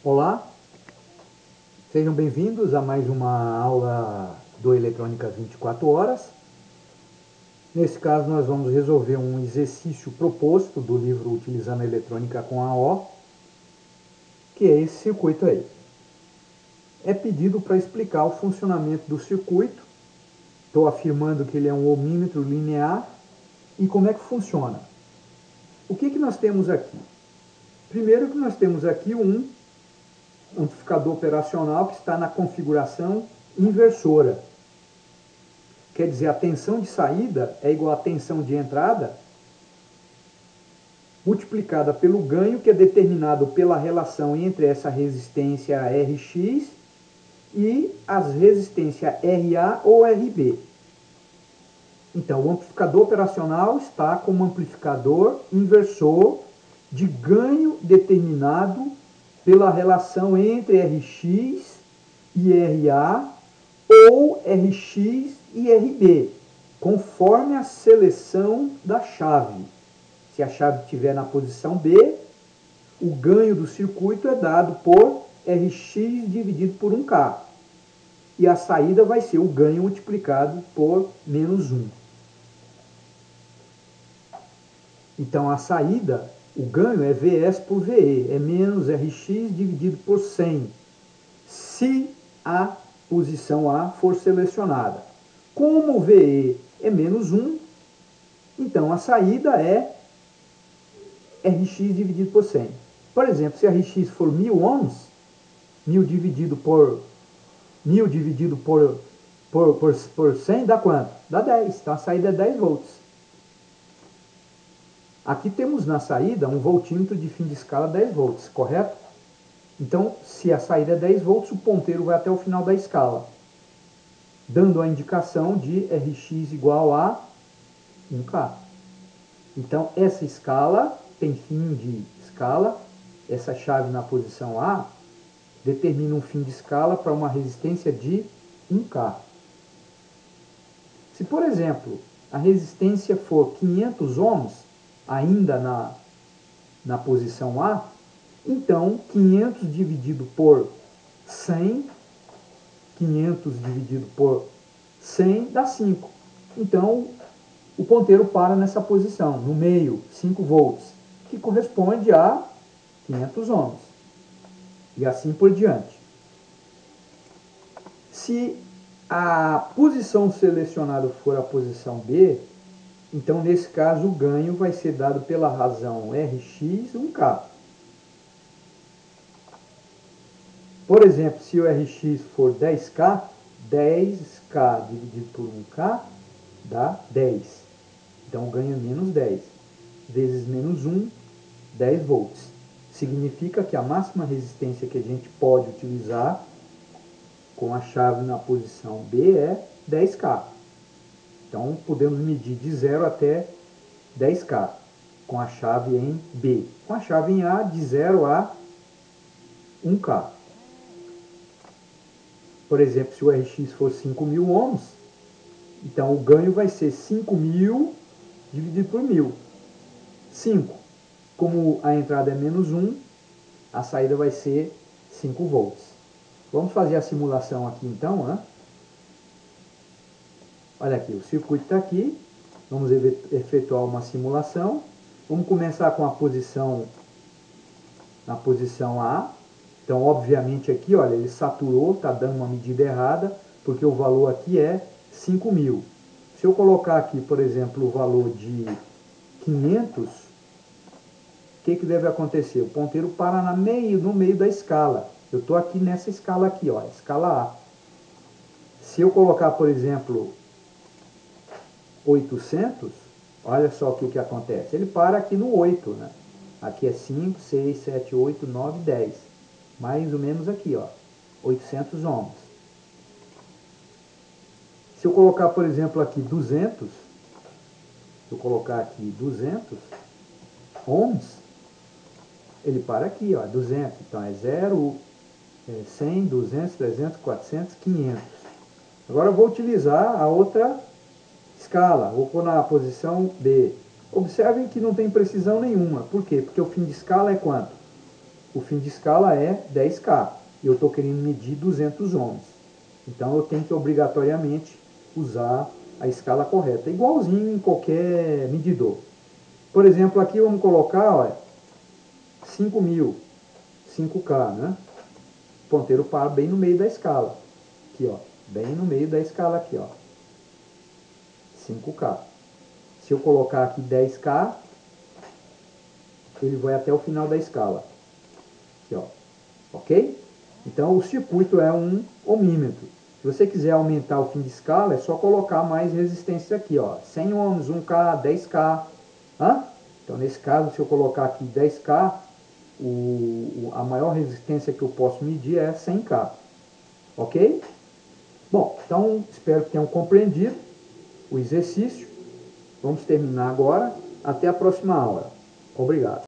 Olá, sejam bem-vindos a mais uma aula do Eletrônica 24 horas. Nesse caso, nós vamos resolver um exercício proposto do livro Utilizando a Eletrônica com a O, que é esse circuito aí. É pedido para explicar o funcionamento do circuito. Estou afirmando que ele é um ohmímetro linear. E como é que funciona? O que nós temos aqui? Primeiro que nós temos aqui um amplificador operacional que está na configuração inversora. Quer dizer, a tensão de saída é igual à tensão de entrada multiplicada pelo ganho, que é determinado pela relação entre essa resistência Rx e as resistências RA ou RB. Então, o amplificador operacional está como amplificador inversor de ganho determinado pela relação entre Rx e RA ou Rx e RB, conforme a seleção da chave. Se a chave estiver na posição B, o ganho do circuito é dado por Rx dividido por 1K. E a saída vai ser o ganho multiplicado por menos 1. Então, a saída, o ganho é Vs por Ve, é menos Rx dividido por 100, se a posição A for selecionada. Como o Ve é menos 1, então a saída é Rx dividido por 100. Por exemplo, se Rx for 1000 ohms, 1000 dividido por 100 dá quanto? Dá 10. Então a saída é 10 volts. Aqui temos na saída um voltímetro de fim de escala 10 volts, correto? Então, se a saída é 10 volts, o ponteiro vai até o final da escala, dando a indicação de Rx igual a 1K. Então, essa escala tem fim de escala, essa chave na posição A determina um fim de escala para uma resistência de 1K. Se, por exemplo, a resistência for 500 ohms, ainda na posição A, então 500 dividido por 100, 500 dividido por 100 dá 5. Então, o ponteiro para nessa posição, no meio, 5 volts, que corresponde a 500 ohms. E assim por diante. Se a posição selecionada for a posição B, então nesse caso o ganho vai ser dado pela razão Rx 1K. Por exemplo, se o Rx for 10K, 10K dividido por 1K dá 10. Então o ganho é menos 10. Vezes menos 1, 10 volts. Significa que a máxima resistência que a gente pode utilizar com a chave na posição B é 10K. Então podemos medir de 0 até 10K com a chave em B. Com a chave em A, de 0 a 1K. Por exemplo, se o Rx for 5.000 ohms, então o ganho vai ser 5.000 dividido por 1.000. 5. Como a entrada é menos 1, a saída vai ser 5 volts. Vamos fazer a simulação aqui então, né? Olha aqui, o circuito está aqui. Vamos efetuar uma simulação. Vamos começar com a posição na posição A. Então, obviamente aqui, olha, ele saturou, está dando uma medida errada, porque o valor aqui é 5.000. Se eu colocar aqui, por exemplo, o valor de 500, o que deve acontecer? O ponteiro para no meio da escala. Eu estou aqui nessa escala aqui, ó, escala A. Se eu colocar, por exemplo, 800, olha só o que acontece. Ele para aqui no 8, né? Aqui é 5, 6, 7, 8, 9, 10. Mais ou menos aqui, ó, 800 ohms. Se eu colocar, por exemplo, aqui 200, se eu colocar aqui 200 ohms, ele para aqui, ó, 200. Então é 0, 100, 200, 300, 400, 500. Agora eu vou utilizar a outra escala, vou pôr na posição B. Observem que não tem precisão nenhuma. Por quê? Porque o fim de escala é quanto? o fim de escala é 10K. Eu estou querendo medir 200 ohms. Então eu tenho que obrigatoriamente usar a escala correta, igualzinho em qualquer medidor. Por exemplo, aqui vamos colocar, olha, 5.000, 5K, né? O ponteiro para bem no meio da escala. Aqui, ó, bem no meio da escala aqui, ó. 5K. Se eu colocar aqui 10K, ele vai até o final da escala. Aqui, ó. Ok? Então o circuito é um ohmímetro. Se você quiser aumentar o fim de escala, é só colocar mais resistência aqui, ó. 100 ohms, 1K, 10K. Hã? Então nesse caso, se eu colocar aqui 10K, a maior resistência que eu posso medir é 100K. Ok? Bom, então espero que tenham compreendido o exercício. Vamos terminar agora. Até a próxima aula. Obrigado.